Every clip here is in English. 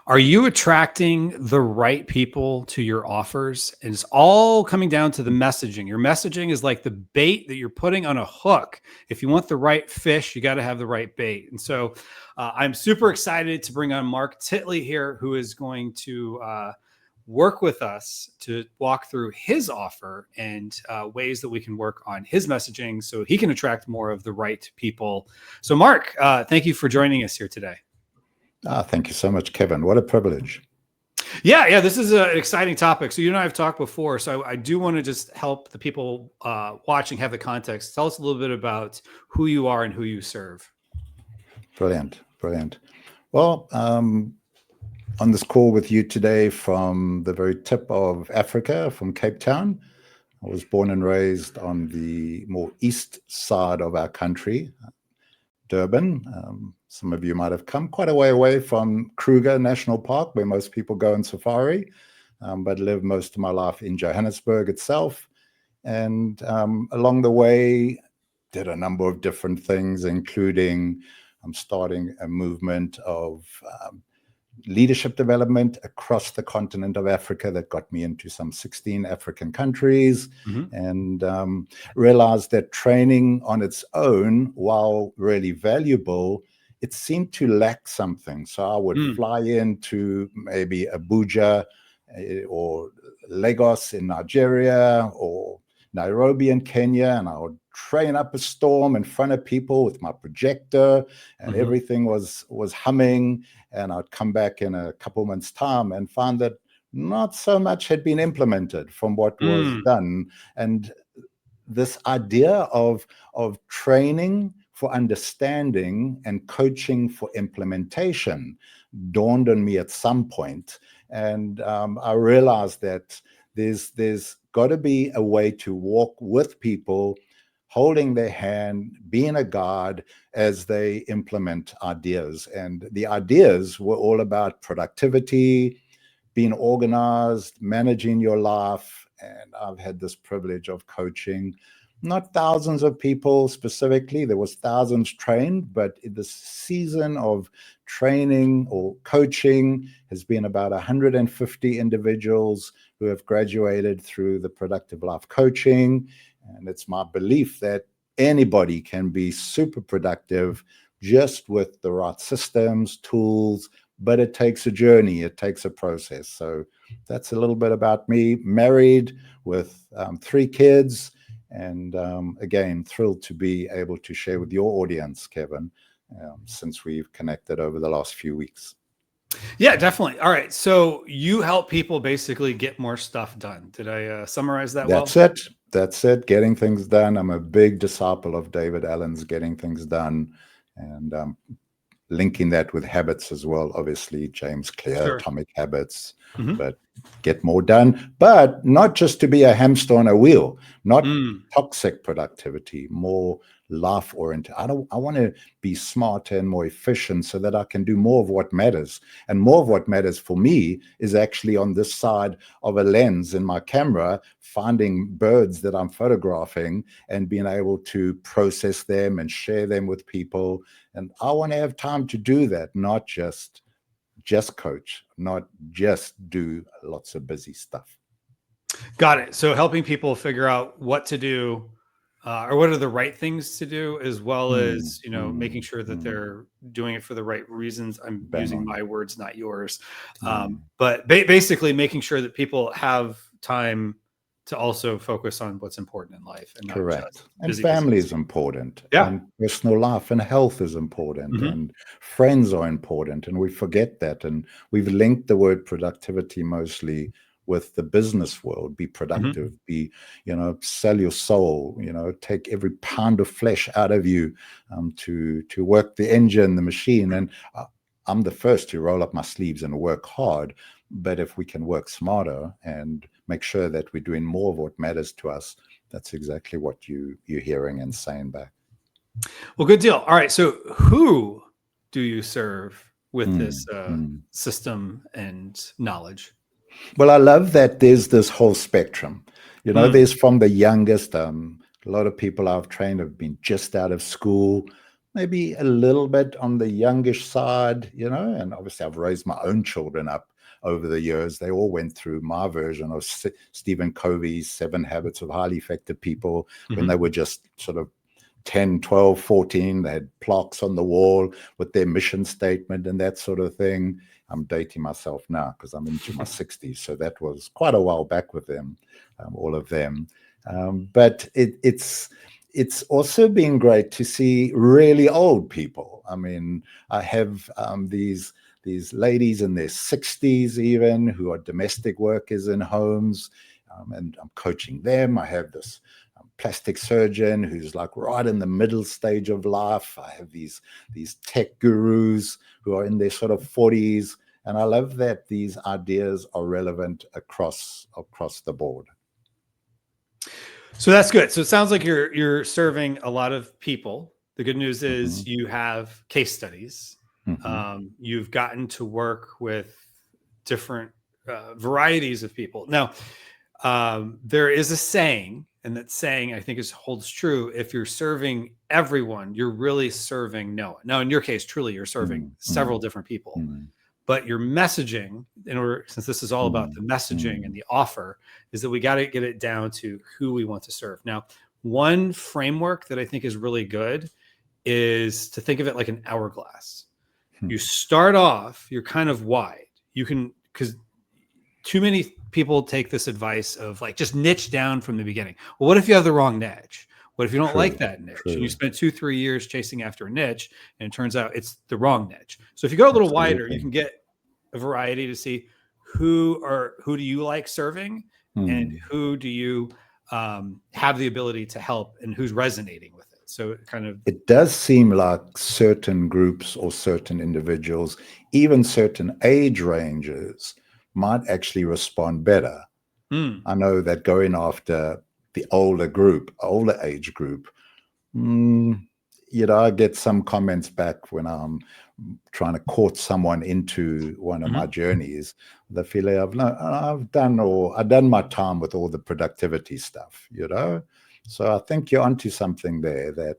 Are you attracting the right people to your offers? And it's all coming down to the messaging. Your messaging is like the bait that you're putting on a hook. If you want the right fish, you got to have the right bait. And so I'm super excited to bring on Mark Titley here, who is going to work with us to walk through his offer and ways that we can work on his messaging so he can attract more of the right people. So Mark, thank you for joining us here today. Thank you so much, Kevin. What a privilege. Yeah. This is an exciting topic. So you and I have talked before. So I do want to just help the people watching have the context. Tell us a little bit about who you are and who you serve. Brilliant. Well, on this call with you today from the very tip of Africa, from Cape Town. I was born and raised on the more east side of our country, Durban. Some of you might have come quite a way away from Kruger National Park, where most people go on safari, but lived most of my life in Johannesburg itself. And along the way, did a number of different things, including starting a movement of leadership development across the continent of Africa that got me into some 16 African countries, and realized that training on its own, while really valuable, it seemed to lack something. So I would fly into maybe Abuja or Lagos in Nigeria or Nairobi in Kenya, and I would train up a storm in front of people with my projector, and everything was humming. And I'd come back in a couple months' time and find that not so much had been implemented from what was done. And this idea of training for understanding and coaching for implementation dawned on me at some point. And I realized that there's got to be a way to walk with people, holding their hand, being a guide as they implement ideas. And the ideas were all about productivity, being organized, managing your life. And I've had this privilege of coaching not thousands of people specifically. There was thousands trained, but the season of training or coaching has been about 150 individuals who have graduated through the Productive Life Coaching. And it's my belief that anybody can be super productive just with the right systems, tools, but it takes a journey, it takes a process. So that's a little bit about me, married with 3 kids. And again, thrilled to be able to share with your audience, Kevin, since we've connected over the last few weeks. Yeah, definitely. All right. So you help people basically get more stuff done. Did I summarize that well? That's it. Getting things done. I'm a big disciple of David Allen's Getting Things Done, and linking that with habits as well. Obviously, James Clear, Atomic Habits, but get more done. But not just to be a hamster on a wheel, not toxic productivity, more life-oriented. I want to be smarter and more efficient so that I can do more of what matters. And more of what matters for me is actually on this side of a lens in my camera, finding birds that I'm photographing and being able to process them and share them with people. And I want to have time to do that, not just coach, not just do lots of busy stuff. Got it. So helping people figure out what to do, or what are the right things to do, as well as, making sure that they're doing it for the right reasons. I'm using my words, not yours. But basically making sure that people have time to also focus on what's important in life. And correct. And family is important. Yeah. And personal life and health is important. And friends are important. And we forget that. And we've linked the word productivity mostly with the business world. Be productive, be, sell your soul, take every pound of flesh out of you to work the engine, the machine. And I'm the first to roll up my sleeves and work hard. But if we can work smarter and make sure that we're doing more of what matters to us, that's exactly what you're hearing and saying back. Well, good deal. All right. So who do you serve with this system and knowledge? Well, I love that there's this whole spectrum. There's from the youngest. A lot of people I've trained have been just out of school, maybe a little bit on the youngish side, you know, and obviously I've raised my own children up over the years. They all went through my version of Stephen Covey's 7 Habits of Highly Effective People when they were just sort of 10, 12, 14. They had plaques on the wall with their mission statement and that sort of thing. I'm dating myself now because I'm into my 60s. So that was quite a while back with them, all of them. But it's also been great to see really old people. I mean, I have these ladies in their 60s even who are domestic workers in homes, and I'm coaching them. I have this plastic surgeon who's like right in the middle stage of life. I have these tech gurus who are in their sort of 40s. And I love that these ideas are relevant across the board. So that's good. So it sounds like you're serving a lot of people. The good news is you have case studies. You've gotten to work with different varieties of people. Now, there is a saying, and that saying I think holds true. If you're serving everyone, you're really serving no one. Now, in your case, truly, you're serving several different people. But your messaging, since this is all about the messaging and the offer, is that we got to get it down to who we want to serve. Now, one framework that I think is really good is to think of it like an hourglass. You start off, you're kind of wide. You can, because too many people take this advice of like, just niche down from the beginning. Well, what if you have the wrong niche? What if you don't like that niche and you spent 2-3 years chasing after a niche and it turns out it's the wrong niche? So if you go a little wider, you can get a variety to see who do you like serving and who do you have the ability to help and who's resonating with it. So it does seem like certain groups or certain individuals, even certain age ranges, might actually respond better. I know that going after the older age group, I get some comments back when I'm trying to court someone into one of my journeys. The feeling of, no, I've done my time with all the productivity stuff, So I think you're onto something there, that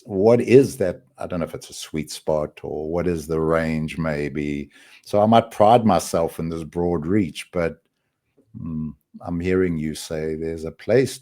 what is that? I don't know if it's a sweet spot or what is the range maybe. So I might pride myself in this broad reach, but I'm hearing you say there's a place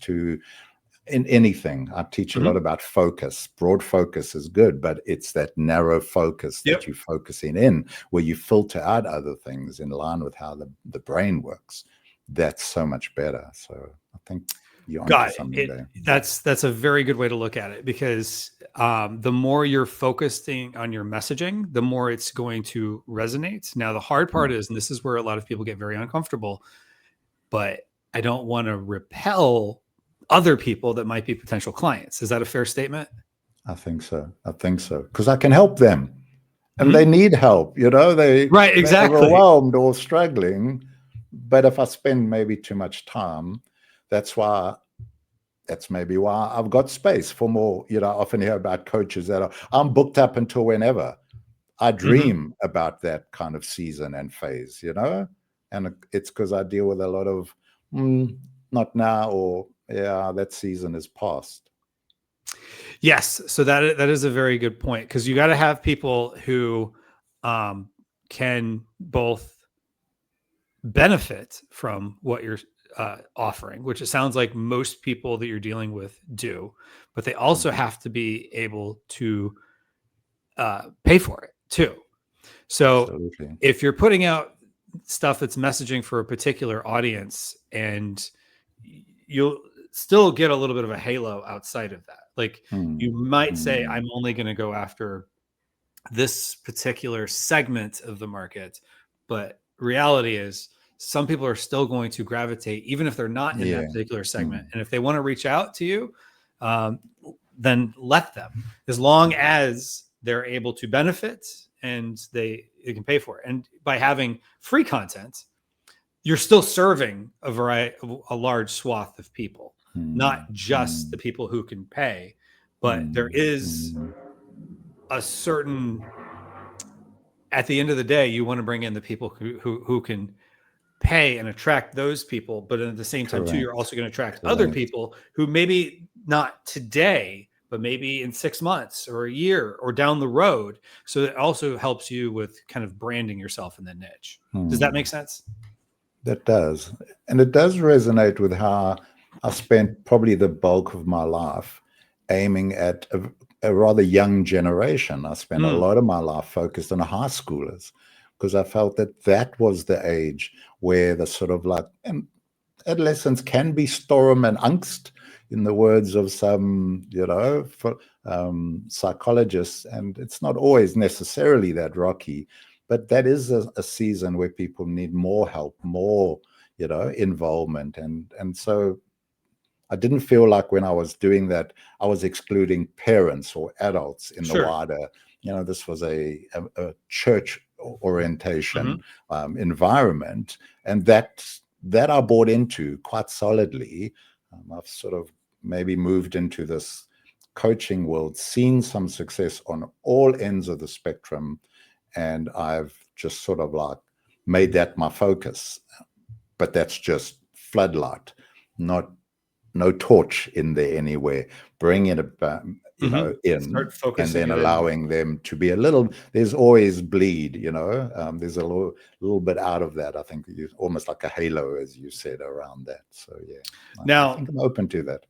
in anything. I teach a lot about focus. Broad focus is good, but it's that narrow focus that you're focusing in, where you filter out other things in line with how the brain works. That's so much better. So I think you're onto something there. That's a very good way to look at it, because the more you're focusing on your messaging, the more it's going to resonate. Now, the hard part is, and this is where a lot of people get very uncomfortable, but I don't want to repel other people that might be potential clients. Is that a fair statement? I think so. Because I can help them, and they need help. They're overwhelmed or struggling. But if I spend maybe too much time, that's maybe why I've got space for more. I often hear about coaches that I'm booked up until whenever. I dream about that kind of season and phase, and it's because I deal with a lot of not now, or that season is past. Yes. So that is a very good point, because you got to have people who can both benefit from what you're offering, which it sounds like most people that you're dealing with do, but they also have to be able to pay for it too. So Absolutely. If you're putting out stuff that's messaging for a particular audience, and you'll still get a little bit of a halo outside of that. Like you might say, I'm only going to go after this particular segment of the market, but reality is some people are still going to gravitate, even if they're not in that particular segment. And if they want to reach out to you, then let them, as long as they're able to benefit and they can pay for it. And by having free content, you're still serving a large swath of people, not just the people who can pay, but there is a certain, at the end of the day, you want to bring in the people who can pay and attract those people. But at the same time, too, you're also going to attract other people who maybe not today, but maybe in 6 months or a year or down the road. So it also helps you with kind of branding yourself in the niche. Does that make sense? That does. And it does resonate with how I spent probably the bulk of my life aiming at a rather young generation. I spent a lot of my life focused on high schoolers because I felt that that was the age where the sort of like, and adolescence can be storm and angst, in the words of some, psychologists, and it's not always necessarily that rocky, but that is a season where people need more help, more, involvement, and so I didn't feel like when I was doing that, I was excluding parents or adults in the wider, this was a church orientation environment, and that I bought into quite solidly. I've sort of maybe moved into this coaching world, seen some success on all ends of the spectrum, and I've just sort of like made that my focus. But that's just floodlight, no torch in there anywhere. Bring it about, in, and then allowing them to be a little. There's always bleed, there's a little bit out of that. I think almost like a halo, as you said, around that. So yeah, now I think I'm open to that.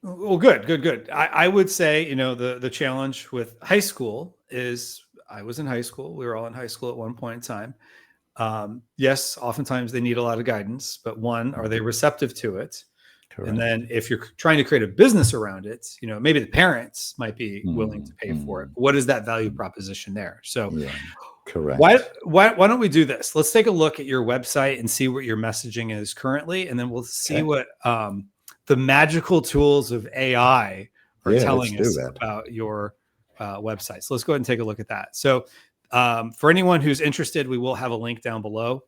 Well, good. I would say, the challenge with high school is I was in high school. We were all in high school at one point in time. Yes, oftentimes they need a lot of guidance, but one, are they receptive to it? Correct. And then if you're trying to create a business around it, maybe the parents might be willing to pay for it. What is that value proposition there? So correct. Why don't we do this? Let's take a look at your website and see what your messaging is currently. And then we'll see what the magical tools of AI are telling us about your website. So let's go ahead and take a look at that. So for anyone who's interested, we will have a link down below.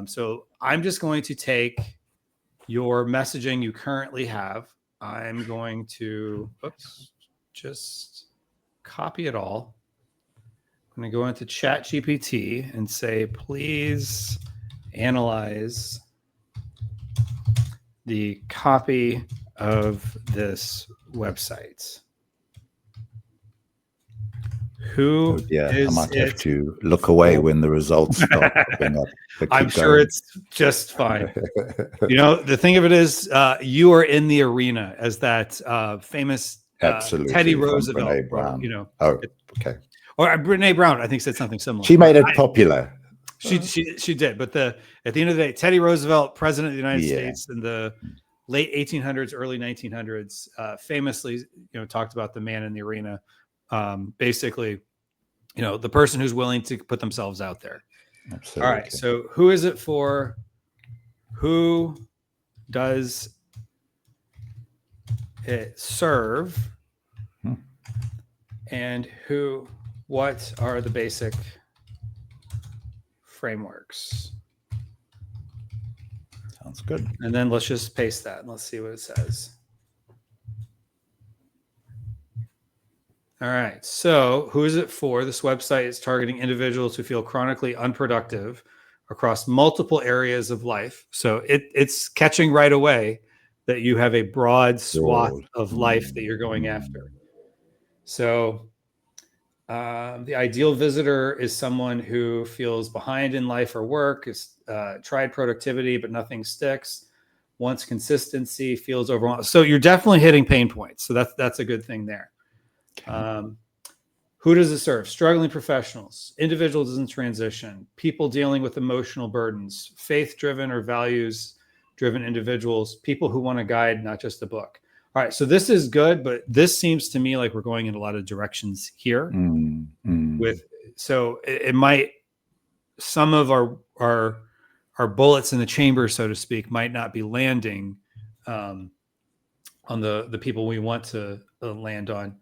So I'm just going to take your messaging you currently have. I'm going to just copy it all. I'm going to go into ChatGPT and say, please analyze the copy of this website. Who is I might have to look away when the results start popping up. I'm sure it's just fine. The thing of it is, you are in the arena as that famous Teddy Roosevelt. Brene Brown. Okay. Or Brene Brown, I think, said something similar. She made it popular. She did. But at the end of the day, Teddy Roosevelt, president of the United States in the late 1800s, early 1900s, famously, talked about the man in the arena. Basically, the person who's willing to put themselves out there. Absolutely. All right. So who is it for? Who does it serve? And what are the basic frameworks? Sounds good. And then let's just paste that and let's see what it says. All right. So who is it for? This website is targeting individuals who feel chronically unproductive across multiple areas of life. So it's catching right away that you have a broad swath of life that you're going after. So the ideal visitor is someone who feels behind in life or work, has tried productivity, but nothing sticks, wants consistency, feels overwhelmed. So you're definitely hitting pain points. So that's a good thing there. Who does it serve? Struggling professionals, individuals in transition, people dealing with emotional burdens, faith-driven or values-driven individuals, people who want a guide, not just a book. All right, so this is good, but this seems to me like we're going in a lot of directions here. So it might, some of our bullets in the chamber, so to speak, might not be landing on the people we want to land on.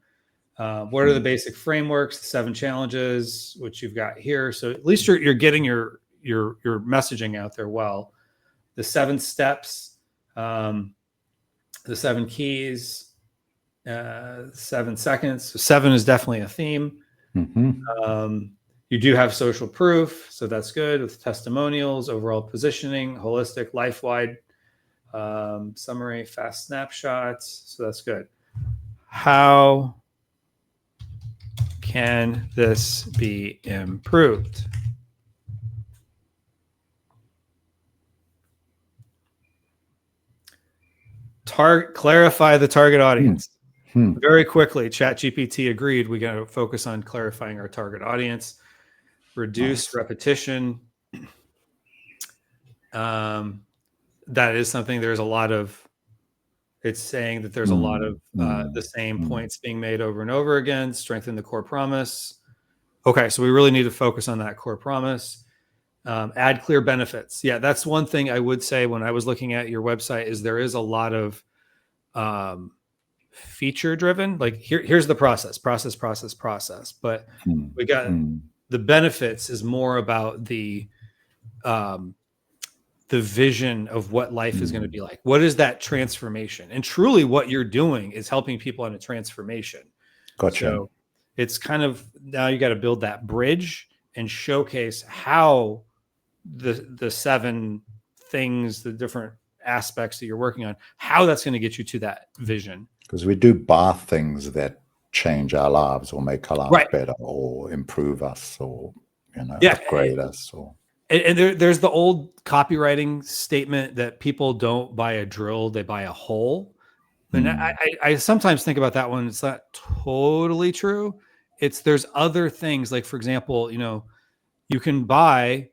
What are the basic frameworks, the 7 challenges, which you've got here? So at least you're getting your messaging out there well. The 7 steps, the 7 keys, 7 seconds. So 7 is definitely a theme. You do have social proof, so that's good, with testimonials, overall positioning, holistic, life-wide, summary, fast snapshots. So that's good. how can this be improved? Clarify the target audience. Very quickly, ChatGPT agreed we got to focus on clarifying our target audience, reduce repetition. That is something, there's a lot of, it's saying that there's a lot of the same points being made over and over again, strengthen the core promise. Okay, so we really need to focus on that core promise. Add clear benefits. Yeah, that's one thing I would say when I was looking at your website is there is a lot of feature driven. Like here's the process. But we got the benefits is more about the vision of what life is going to be like. What is that transformation? And truly what you're doing is helping people on a transformation. Gotcha. So it's kind of, now you got to build that bridge and showcase how the 7 things, the different aspects that you're working on, how that's going to get you to that vision. Because we do buy things that change our lives or make our lives better or improve us or, upgrade us. And there's the old copywriting statement that people don't buy a drill, they buy a hole. And I sometimes think about that one. It's not totally true. There's other things, like, for example, you can buy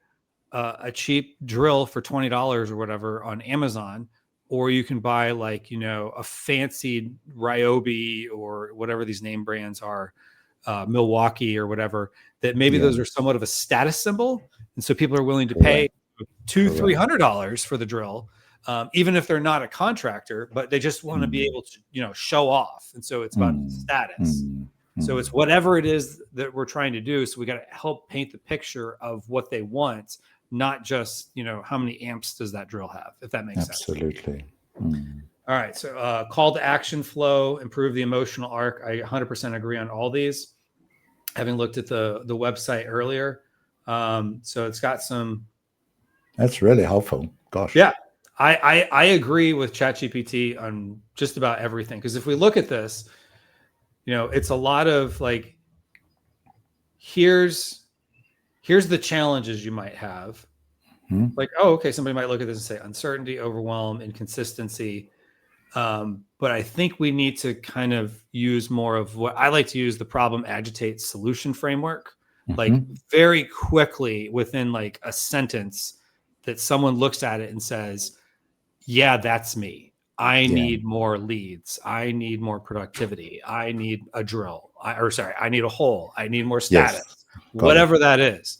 a cheap drill for $20 or whatever on Amazon, or you can buy a fancy Ryobi or whatever these name brands are, Milwaukee or whatever, that maybe those are somewhat of a status symbol. And so people are willing to pay $200-$300 for the drill, even if they're not a contractor, but they just want to be able to, show off. And so it's about status. So it's whatever it is that we're trying to do. So we got to help paint the picture of what they want, not just, how many amps does that drill have, if that makes sense. Absolutely. All right. So call to action flow, improve the emotional arc. I 100% agree on all these, having looked at the website earlier. So it's got some. That's really helpful. Gosh. Yeah. I agree with ChatGPT on just about everything. Because if we look at this, it's a lot of like, here's the challenges you might have. Like, oh, okay, somebody might look at this and say uncertainty, overwhelm, inconsistency. But I think we need to kind of use more of what I like to use, the problem, agitate, solution framework. Like very quickly within like a sentence that someone looks at it and says, yeah, that's me. I need more leads. I need more productivity. I need a drill. I need a hole. I need more status. Whatever that is.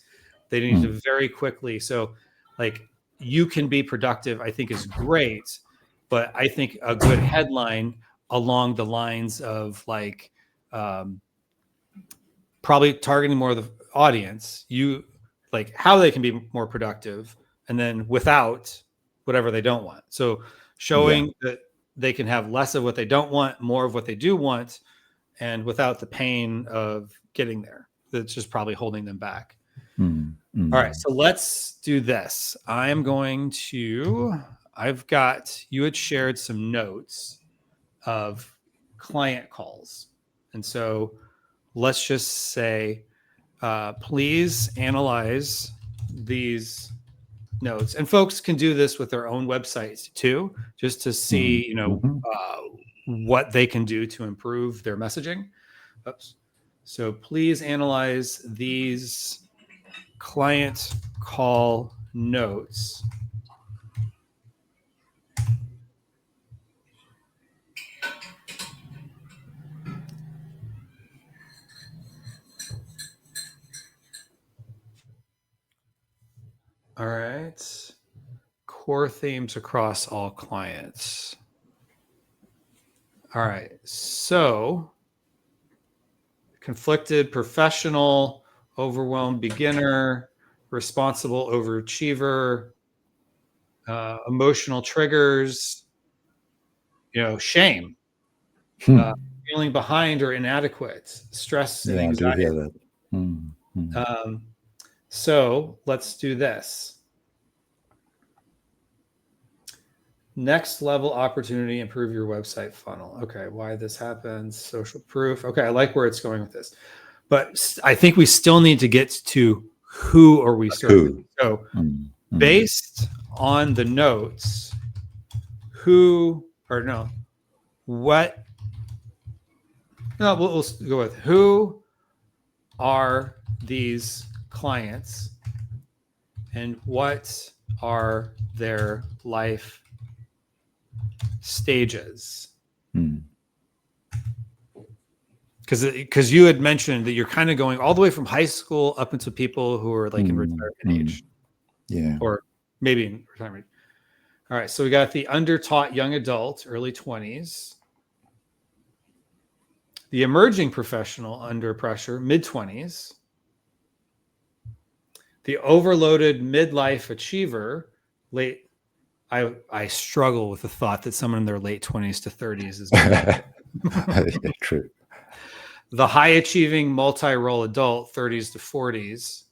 They need to very quickly. So like, you can be productive, I think is great. But I think a good headline along the lines of like, probably targeting more of the audience, like how they can be more productive, and then without whatever they don't want. So showing that they can have less of what they don't want, more of what they do want, and without the pain of getting there. That's just probably holding them back. All right, so let's do this. I've got, you had shared some notes of client calls. And so let's just say, please analyze these notes. And folks can do this with their own websites too, just to see, what they can do to improve their messaging. Oops. So please analyze these client call notes. All right. Core themes across all clients. All right. So conflicted professional, overwhelmed beginner, responsible overachiever, emotional triggers, shame, feeling behind or inadequate, stress and anxiety. I do hear that. So let's do this. Next level opportunity, improve your website funnel. Okay, why this happens, social proof. Okay, I like where it's going with this. But I think we still need to get to who are we serving. Who? So based on the notes, what? No, we'll go with who are these clients and what are their life stages? Because you had mentioned that you're kind of going all the way from high school up into people who are like in retirement age. Yeah. Or maybe in retirement. All right. So we got the undertaught young adult, early 20s. The emerging professional under pressure, mid 20s. The overloaded midlife achiever, late. I struggle with the thought that someone in their late 20s to 30s is Yeah, true. the high achieving multi-role adult, 30s to 40s,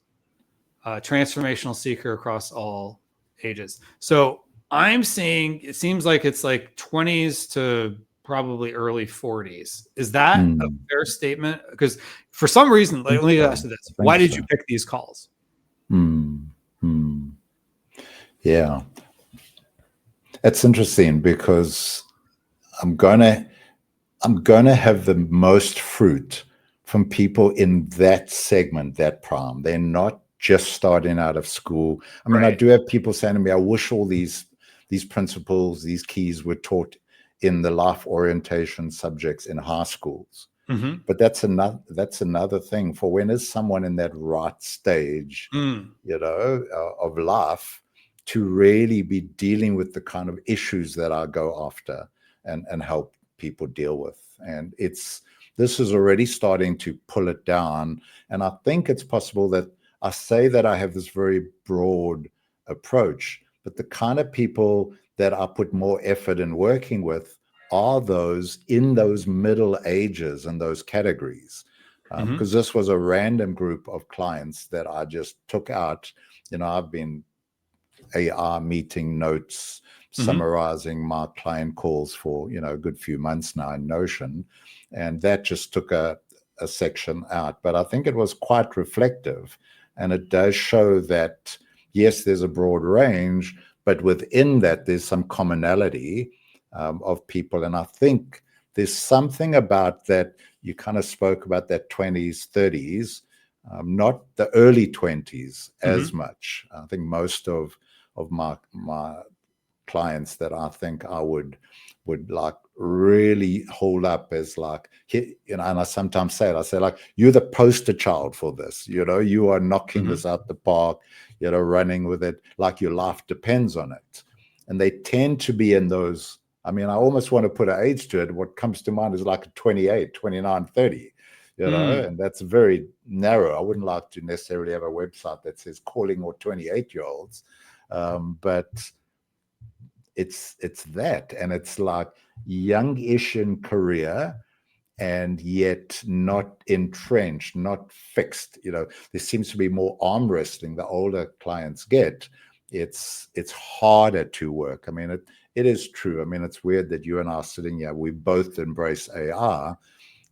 transformational seeker across all ages. So I'm seeing, it seems like it's like 20s to probably early 40s. Is that a fair statement? Because for some reason, let me ask you this. Why did you pick these calls? Yeah. It's interesting because I'm gonna have the most fruit from people in that segment, that prime. They're not just starting out of school. I mean, I do have people saying to me, I wish all these principles, these keys were taught in the life orientation subjects in high schools. But that's another thing. For when is someone in that right stage, of life, to really be dealing with the kind of issues that I go after and help people deal with. And this is already starting to pull it down. And I think it's possible that I say that I have this very broad approach, but the kind of people that I put more effort in working with are those in those middle ages and those categories. Because this was a random group of clients that I just took out. I've been AR meeting notes, summarizing my client calls for, a good few months now in Notion. And that just took a section out. But I think it was quite reflective. And it does show that, yes, there's a broad range, but within that, there's some commonality of people. And I think there's something about that. You kind of spoke about that 20s, 30s, not the early 20s as much. I think most of my clients that I think I would like really hold up as like, and I sometimes say it, I say like, you're the poster child for this, you are knocking this out the park, running with it like your life depends on it. And they tend to be in those, I mean, I almost want to put an age to it. What comes to mind is like a 28, 29, 30, and that's very narrow. I wouldn't like to necessarily have a website that says calling all 28-year-olds. But it's that, and it's like youngish in career and yet not entrenched, not fixed. There seems to be more arm wrestling the older clients get. It's harder to work. I mean, it is true. I mean, it's weird that you and I are sitting here, we both embrace AR,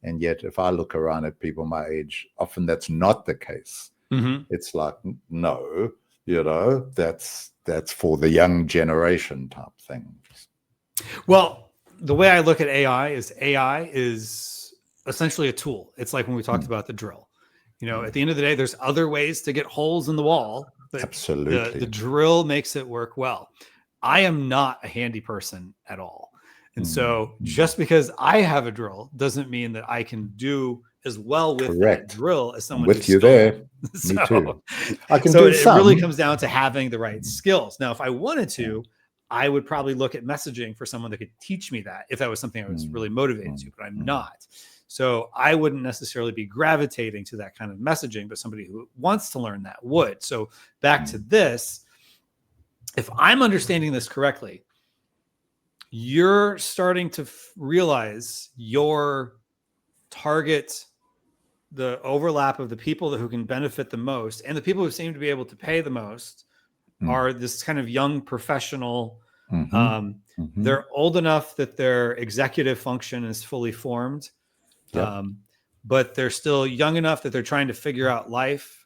and yet if I look around at people my age, often that's not the case. It's like, no, that's for the young generation type thing. Well, the way I look at AI is essentially a tool. It's like when we talked about the drill. At the end of the day, there's other ways to get holes in the wall, but absolutely, the drill makes it work well. I am not a handy person at all. And so just because I have a drill doesn't mean that I can do as well with that drill as someone with you there. Me too. I can do some. It really comes down to having the right skills. Now, if I wanted to, I would probably look at messaging for someone that could teach me that if that was something I was really motivated to, but I'm not. So I wouldn't necessarily be gravitating to that kind of messaging, but somebody who wants to learn that would. So back to this, if I'm understanding this correctly, you're starting to realize your target, the overlap of the people who can benefit the most and the people who seem to be able to pay the most are this kind of young professional They're old enough that their executive function is fully formed, Yep. but they're still young enough that they're trying to figure out life.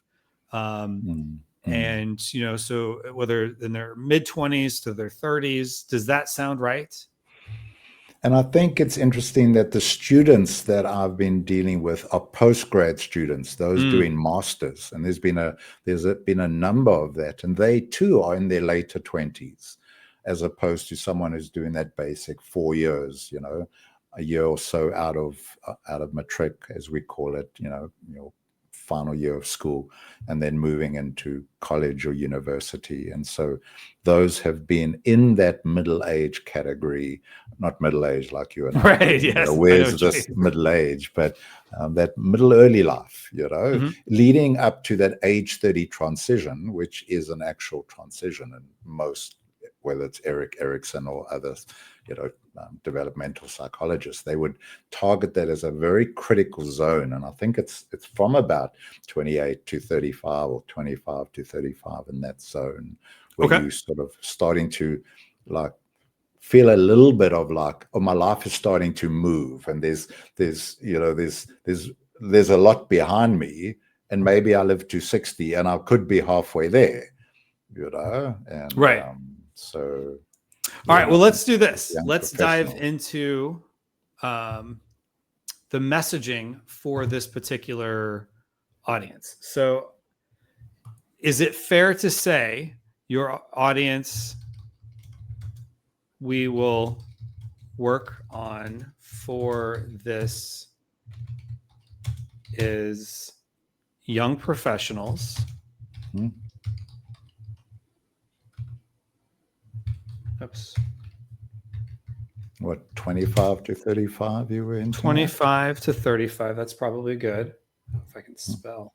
And, so whether in their mid-20s to their 30s, does that sound right? And I think it's interesting that the students that I've been dealing with are postgrad students, those doing masters, and there's been a number of that, and they too are in their later 20s, as opposed to someone who's doing that basic 4 years, a year or so out of matric, as we call it, your final year of school, and then moving into college or university. And so those have been in that middle age category, not middle age like you and I. Right. Yes. Where's this middle age? But that middle early life, leading up to that age 30 transition, which is an actual transition in most, whether it's Erik Erikson or others, developmental psychologists, they would target that as a very critical zone. And I think it's from about 28 to 35 or 25 to 35 in that zone where you sort of starting to like feel a little bit of like, oh, my life is starting to move, and there's a lot behind me, and maybe I live to 60 and I could be halfway there, and right. So all right, well, let's do this. Let's dive into the messaging for this particular audience. So is it fair to say your audience we will work on for this is young professionals, What, 25 to 35 you were in? 25 to 35. That's probably good. If I can spell.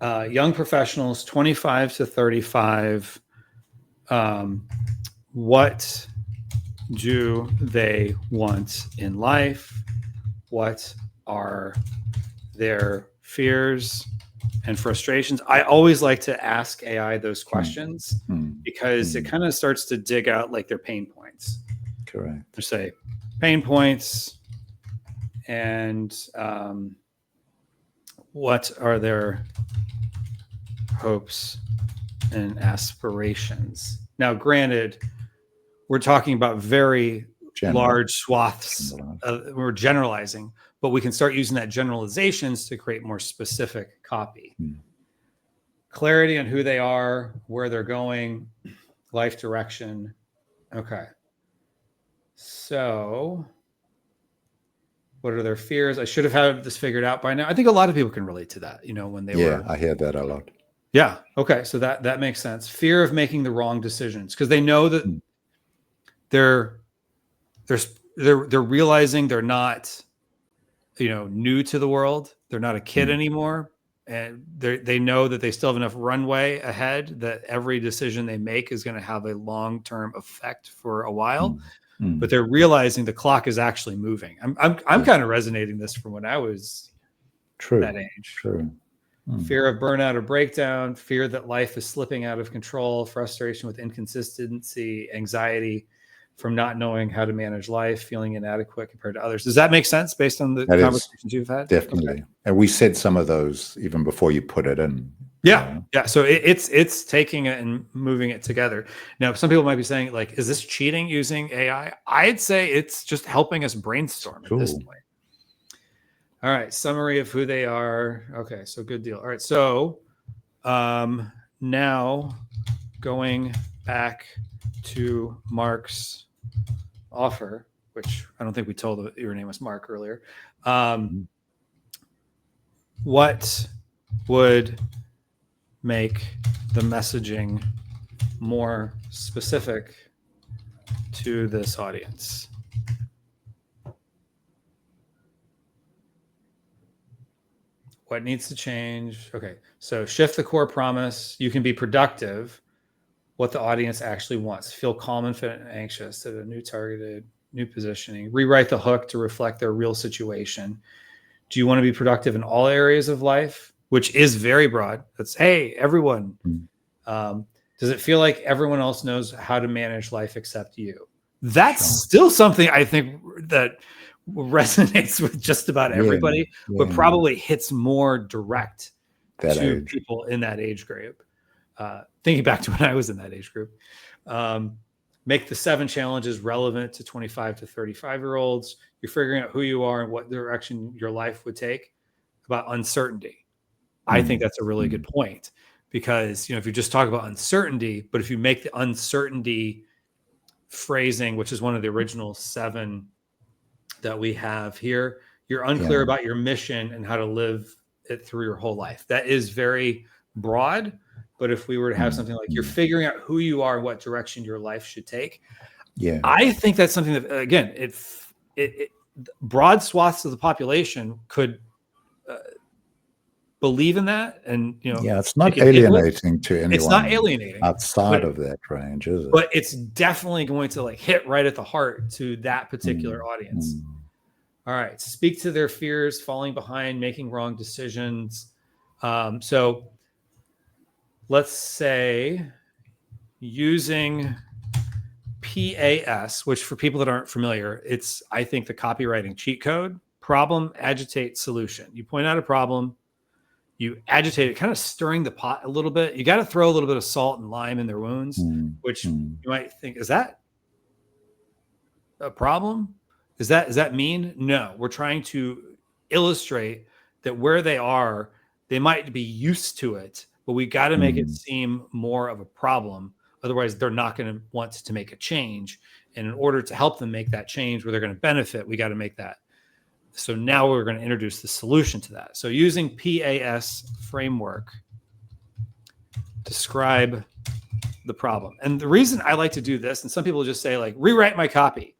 Young professionals, 25 to 35. What do they want in life? What are their fears and frustrations? I always like to ask AI those questions because it kind of starts to dig out like their pain points. Correct. To say pain points and what are their hopes and aspirations. Now, granted, we're talking about very large swaths. We're generalizing, but we can start using that generalizations to create more specific copy. Clarity on who they are, where they're going, life direction. Okay. So what are their fears? I should have had this figured out by now. I think a lot of people can relate to that, when they were. I hear that a lot. Yeah. Okay. So that makes sense. Fear of making the wrong decisions because they know that they're realizing they're not, new to the world. They're not a kid anymore. And they know that they still have enough runway ahead that every decision they make is going to have a long-term effect for a while. But they're realizing the clock is actually moving. I'm kind of resonating this from when I was that age. True. Fear of burnout or breakdown, fear that life is slipping out of control, frustration with inconsistency, anxiety from not knowing how to manage life, feeling inadequate compared to others. Does that make sense based on the conversations you've had? Definitely. Okay. And we said some of those even before you put it in. Yeah. Yeah. So it's taking it and moving it together. Now, some people might be saying, like, is this cheating using AI? I'd say it's just helping us brainstorm at this point. All right. Summary of who they are. Okay. So good deal. All right. So now going back to Mark's offer, which I don't think we told that your name was Mark earlier. What would make the messaging more specific to this audience? What needs to change? Okay, so shift the core promise. You can be productive. What the audience actually wants. Feel calm and fit and anxious at a new targeted, new positioning. Rewrite the hook to reflect their real situation. Do you want to be productive in all areas of life? Which is very broad. That's, hey, everyone. Does it feel like everyone else knows how to manage life except you? That's still something I think that resonates with just about everybody, but probably hits more direct to people in that age group. Thinking back to when I was in that age group. Make the 7 challenges relevant to 25 to 35-year-olds. You're figuring out who you are and what direction your life would take. About uncertainty. I think that's a really good point, because, if you just talk about uncertainty, but if you make the uncertainty phrasing, which is one of the original 7 that we have here, you're unclear about your mission and how to live it through your whole life. That is very broad. But if we were to have something like you're figuring out who you are and what direction your life should take, I think that's something that, again, it broad swaths of the population could believe in that. And, it's not alienating to anyone. It's not alienating outside of that range, is it? But it's definitely going to hit right at the heart to that particular audience. All right. Speak to their fears, falling behind, making wrong decisions. So let's say using PAS, which for people that aren't familiar, it's, I think, the copywriting cheat code: problem, agitate, solution. You point out a problem, you agitate it, kind of stirring the pot a little bit. You got to throw a little bit of salt and lime in their wounds, which you might think, is that a problem? Is that mean? No, we're trying to illustrate that where they are, they might be used to it, but we got to make it seem more of a problem. Otherwise, they're not going to want to make a change. And in order to help them make that change where they're going to benefit, we got to make that. So now we're going to introduce the solution to that. So using PAS framework, describe the problem. And the reason I like to do this, and some people just say rewrite my copy.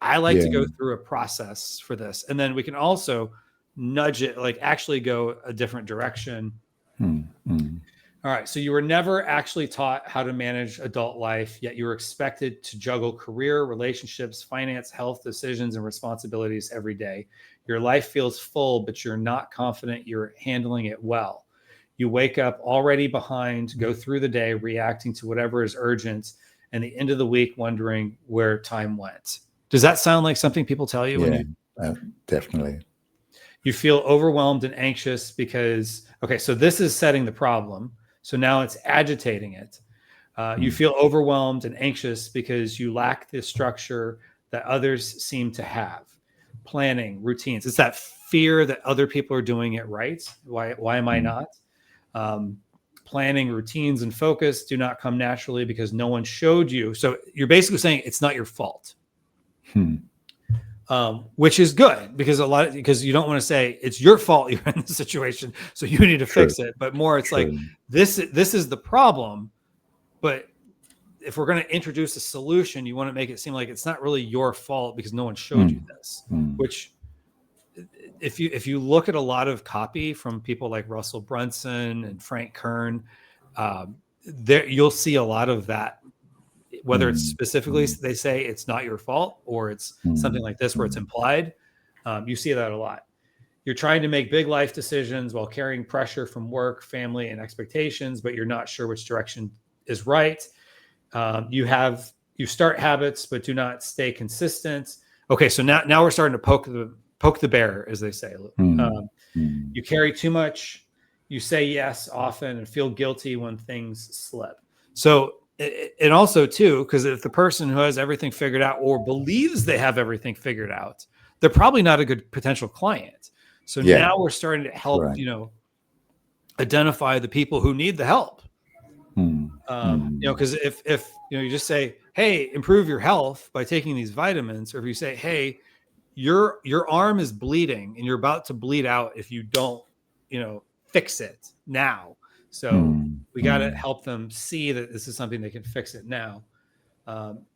I like to go through a process for this. And then we can also nudge it, actually go a different direction. All right. So you were never actually taught how to manage adult life, yet you were expected to juggle career, relationships, finance, health decisions, and responsibilities every day. Your life feels full, but you're not confident you're handling it well. You wake up already behind, go through the day reacting to whatever is urgent, and the end of the week wondering where time went. Does that sound like something people tell you? Definitely. You feel overwhelmed and anxious because, so this is setting the problem. So now it's agitating it. You feel overwhelmed and anxious because you lack the structure that others seem to have. Planning, routines. It's that fear that other people are doing it right. Why am I not? Planning, routines, and focus do not come naturally because no one showed you. So you're basically saying it's not your fault. Which is good because you don't want to say it's your fault you're in this situation, so you need to fix it. But more, it's this is the problem. But if we're going to introduce a solution, you want to make it seem like it's not really your fault because no one showed you this. Which, if you look at a lot of copy from people like Russell Brunson and Frank Kern, you'll see a lot of that. Whether it's specifically they say it's not your fault or it's something like this where it's implied, you see that a lot. You're trying to make big life decisions while carrying pressure from work, family, and expectations, but you're not sure which direction is right. You start habits but do not stay consistent. Okay, so now we're starting to poke the bear, as they say. You carry too much. You say yes often and feel guilty when things slip. So. And also too, because if the person who has everything figured out or believes they have everything figured out, they're probably not a good potential client. So now we're starting to help, identify the people who need the help. Because if you just say, hey, improve your health by taking these vitamins, or if you say, hey, your arm is bleeding and you're about to bleed out if you don't, fix it now. So we got to help them see that this is something they can fix it now.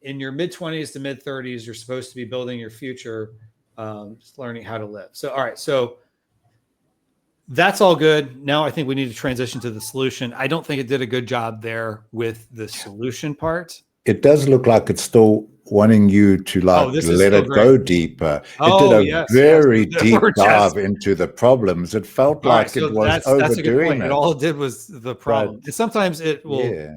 In your mid-20s to mid-30s, you're supposed to be building your future, just learning how to live. So, all right. So that's all good. Now I think we need to transition to the solution. I don't think it did a good job there with the solution part. It does look like it's still wanting you to let it go deeper. It did a very deep dive into the problems. It felt like it was overdoing it. All it did was the problem. And sometimes it will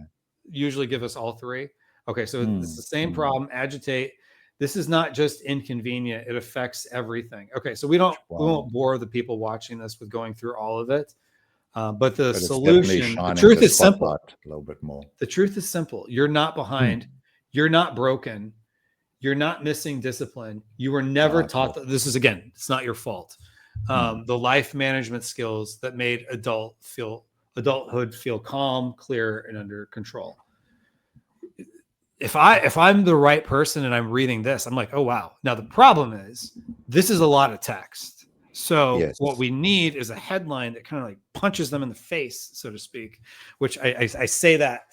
usually give us all three. Okay, so it's the same Mm. problem. Agitate. This is not just inconvenient; it affects everything. Okay, so we Wow. won't bore the people watching this with going through all of it. But the But it's definitely solution, the shining truth the is simple. spotlight a little bit more. The truth is simple. You're not behind. You're not broken. You're not missing discipline. You were never taught that. This is, again, it's not your fault. The life management skills that made adulthood feel calm, clear, and under control. If I'm the right person and I'm reading this, I'm like, oh, wow. Now, the problem is this is a lot of text. So what we need is a headline that kind of like punches them in the face, so to speak, which I say that,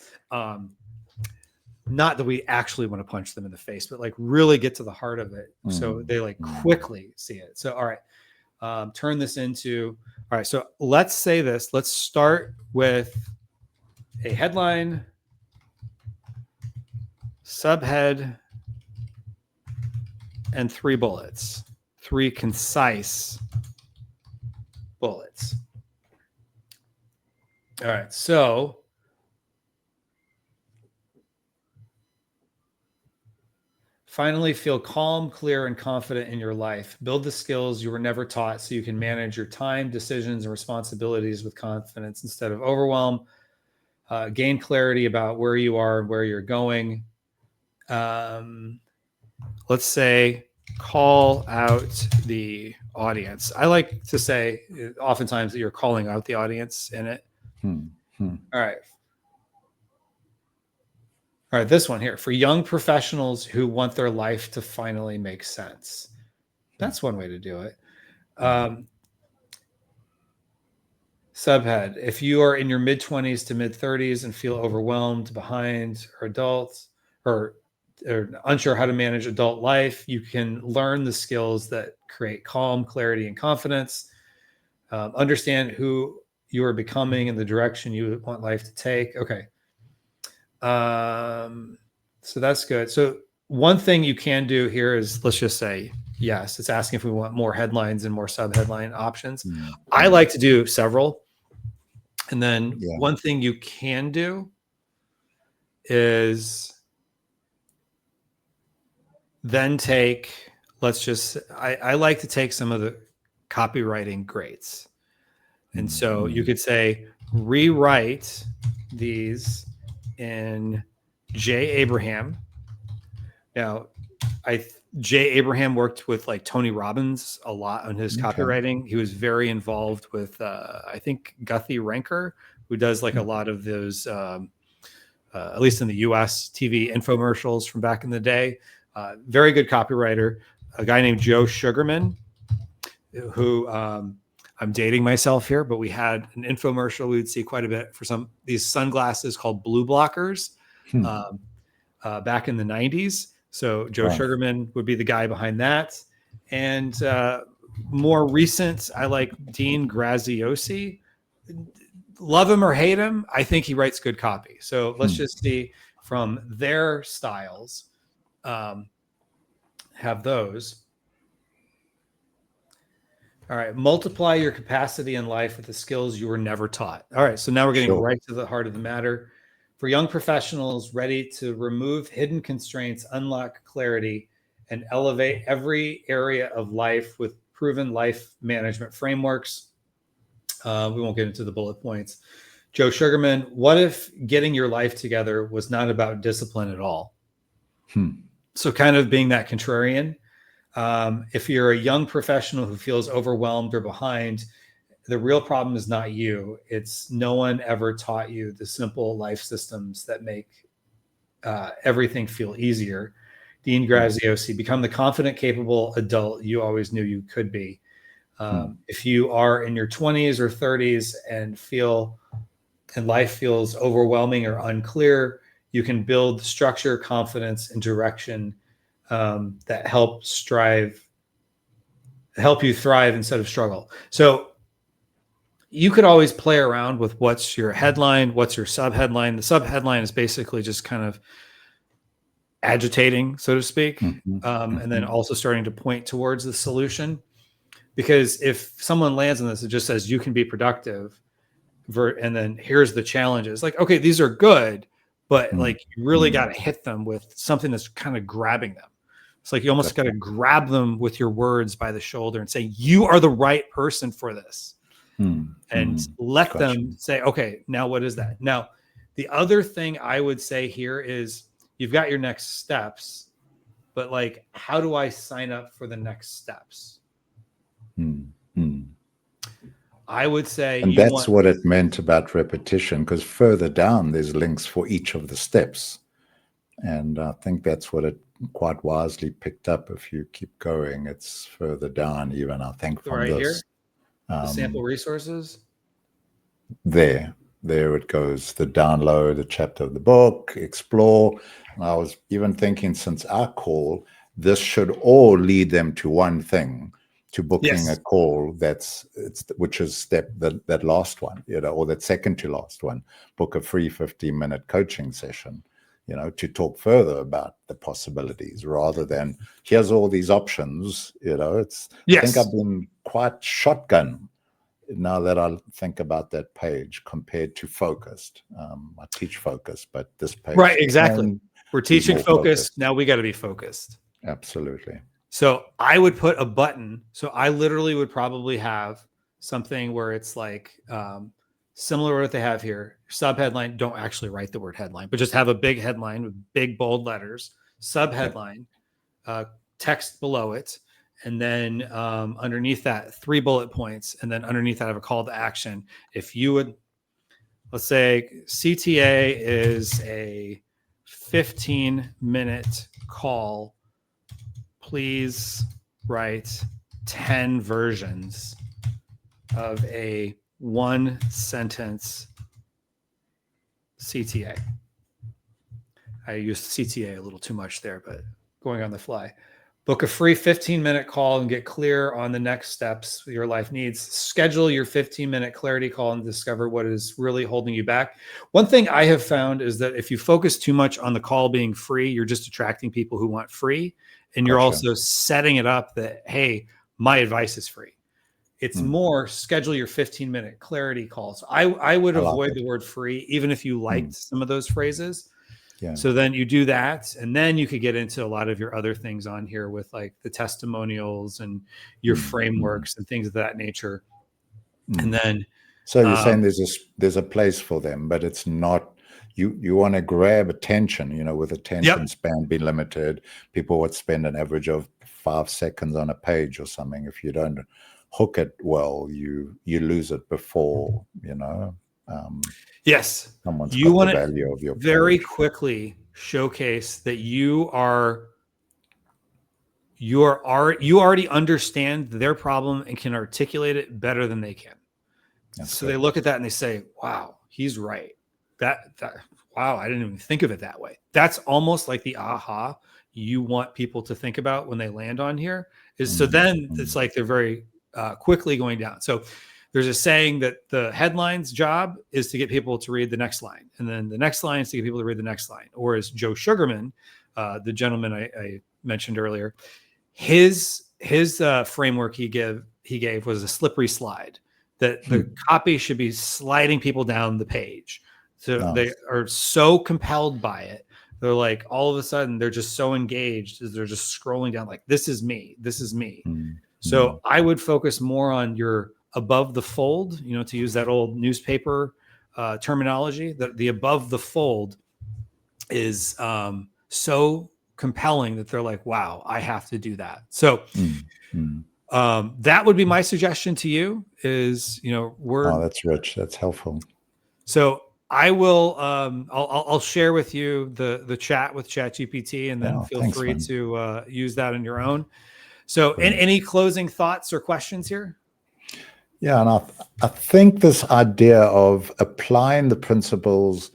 not that we actually want to punch them in the face, but like really get to the heart of it. So they like quickly see it. So, all right, turn this into, all right. So let's say this, let's start with a headline, subhead, and 3 bullets, 3 concise bullets. All right. So finally feel calm, clear, and confident in your life. Build the skills you were never taught so you can manage your time, decisions, and responsibilities with confidence instead of overwhelm. Gain clarity about where you are and where you're going. Let's say call out the audience. I like to say oftentimes that you're calling out the audience in it. All right. All right, this one here. For young professionals who want their life to finally make sense. That's one way to do it. Subhead. If you are in your mid-20s to mid-30s and feel overwhelmed, behind, or adults, or unsure how to manage adult life, you can learn the skills that create calm, clarity, and confidence. Understand who you are becoming and the direction you want life to take. Okay. So that's good. So one thing you can do here is, let's just say, yes, it's asking if we want more headlines and more sub-headline options. I like to do several. And then one thing you can do is then take, I like to take some of the copywriting greats. And so you could say, rewrite these in Jay Abraham. Now, Jay Abraham worked with like Tony Robbins a lot on his copywriting. He was very involved with, I think, Guthy Ranker, who does like a lot of those, at least in the US, TV infomercials from back in the day. Very good copywriter. A guy named Joe Sugarman, who I'm dating myself here, but we had an infomercial we would see quite a bit for these sunglasses called blue blockers back in the 90s. So Joe Sugarman would be the guy behind that. And more recent, I like Dean Graziosi. Love him or hate him, I think he writes good copy. So let's just see from their styles, have those. All right. Multiply your capacity in life with the skills you were never taught. All right. So now we're getting right to the heart of the matter. For young professionals ready to remove hidden constraints, unlock clarity, and elevate every area of life with proven life management frameworks. We won't get into the bullet points. Joe Sugarman, what if getting your life together was not about discipline at all? So kind of being that contrarian. If you're a young professional who feels overwhelmed or behind, the real problem is not you. It's no one ever taught you the simple life systems that make everything feel easier. Dean Graziosi, become the confident, capable adult you always knew you could be. If you are in your 20s or 30s and life feels overwhelming or unclear, you can build structure, confidence, and direction that help you thrive instead of struggle. So you could always play around with what's your headline, what's your subheadline. The subheadline is basically just kind of agitating, so to speak, and then also starting to point towards the solution. Because if someone lands on this, it just says you can be productive, and then here's the challenges. Like, okay, these are good, but like you really got to hit them with something that's kind of grabbing them. It's like you almost got to grab them with your words by the shoulder and say, you are the right person for this. And let them say, okay, now what is that? Now, the other thing I would say here is you've got your next steps, but like, how do I sign up for the next steps? I would say, and that's what it meant about repetition, because further down there's links for each of the steps. And I think that's what it quite wisely picked up. If you keep going, it's further down, even I think from right this. Here, the sample resources. There it goes. The download, a chapter of the book, explore. And I was even thinking, since our call, this should all lead them to one thing, to booking a call which is that last one, or that second to last one. Book a free 15-minute coaching session, to talk further about the possibilities, rather than here's all these options. I think I've been quite shotgun now that I think about that page compared to focused. I teach focus, but this page, right, exactly. We're teaching focus. Now we got to be focused. Absolutely. So I would put a button. So I literally would probably have something where it's like similar to what they have here. Subheadline, don't actually write the word headline, but just have a big headline with big bold letters, subheadline, text below it. And then underneath that, 3 bullet points. And then underneath that, I have a call to action. If you would, let's say CTA is a 15-minute call, please write 10 versions of a 1-sentence CTA. I used CTA a little too much there, but going on the fly. Book a free 15-minute call and get clear on the next steps your life needs. Schedule your 15-minute clarity call and discover what is really holding you back. One thing I have found is that if you focus too much on the call being free, you're just attracting people who want free. And you're also setting it up that, hey, my advice is free. It's more schedule your 15-minute clarity calls. I would avoid the word free, even if you liked some of those phrases. Yeah. So then you do that, and then you could get into a lot of your other things on here with like the testimonials and your frameworks and things of that nature. And then, so you're saying there's a place for them, but it's not. You want to grab attention, with attention span being limited. People would spend an average of 5 seconds on a page or something. If you don't hook it well, you lose it before, yes. You want to very quickly showcase that you already understand their problem and can articulate it better than they can. So they look at that and they say, wow, he's right. Wow, I didn't even think of it that way. That's almost like the aha you want people to think about when they land on here. So then it's like they're very quickly going down. So there's a saying that the headline's job is to get people to read the next line. And then the next line is to get people to read the next line. Or as Joe Sugarman, the gentleman I mentioned earlier, his framework he gave was a slippery slide, that the copy should be sliding people down the page. So they are so compelled by it. They're like, all of a sudden, they're just so engaged as they're just scrolling down like, this is me. This is me. So I would focus more on your above the fold, to use that old newspaper terminology, that the above the fold is so compelling that they're like, wow, I have to do that. So that would be my suggestion to you is, that's rich. That's helpful. So I will, I'll share with you the chat with ChatGPT, and then feel free to use that on your own. So any closing thoughts or questions here? Yeah, and I think this idea of applying the principles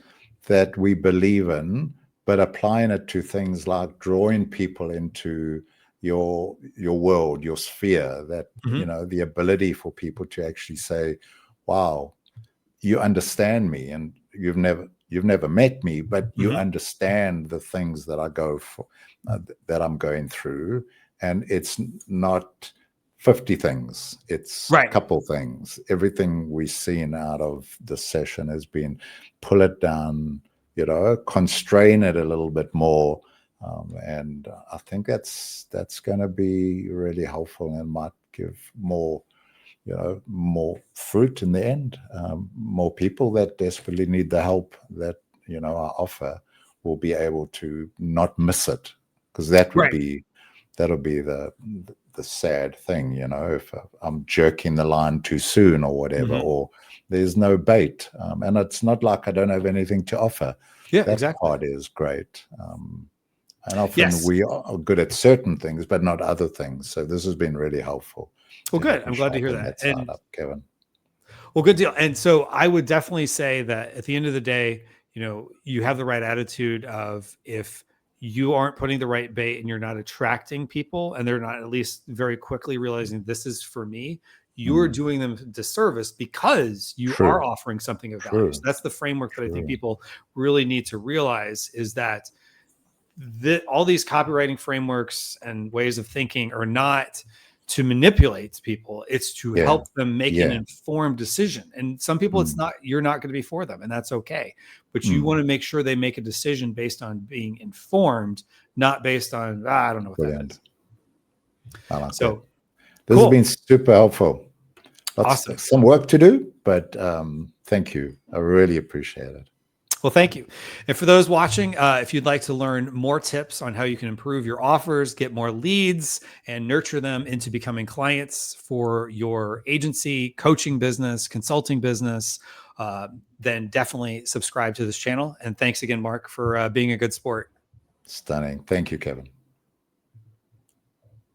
that we believe in, but applying it to things like drawing people into your world, your sphere, that, the ability for people to actually say, wow, you understand me, and you've never met me, but you understand the things that I go for, that I'm going through. And it's not 50 things. It's a couple things. Everything we've seen out of the session has been pull it down constrain it a little bit more. And I think that's going to be really helpful and might give more, more fruit in the end. More people that desperately need the help that, I offer will be able to not miss it, because that'll be the sad thing, if I'm jerking the line too soon or whatever, or there's no bait. And it's not like I don't have anything to offer. Yeah, That exactly. part is great. And often we are good at certain things, but not other things. So this has been really helpful. Well, good. I'm glad to hear that. Side up, Kevin. Well, good deal. And so I would definitely say that at the end of the day, you have the right attitude of, if you aren't putting the right bait and you're not attracting people, and they're not at least very quickly realizing this is for me, you're doing them a disservice, because you are offering something of value. So that's the framework that I think people really need to realize, is that all these copywriting frameworks and ways of thinking are not to manipulate people. It's to help them make an informed decision. And some people, you're not going to be for them, and that's okay. But you want to make sure they make a decision based on being informed, not based on, I don't know what that is. I like that. This has been super helpful. Awesome. Some work to do, but thank you. I really appreciate it. Well, thank you. And for those watching, if you'd like to learn more tips on how you can improve your offers, get more leads, and nurture them into becoming clients for your agency, coaching business, consulting business, then definitely subscribe to this channel. And thanks again, Mark, for being a good sport. Stunning. Thank you, Kevin.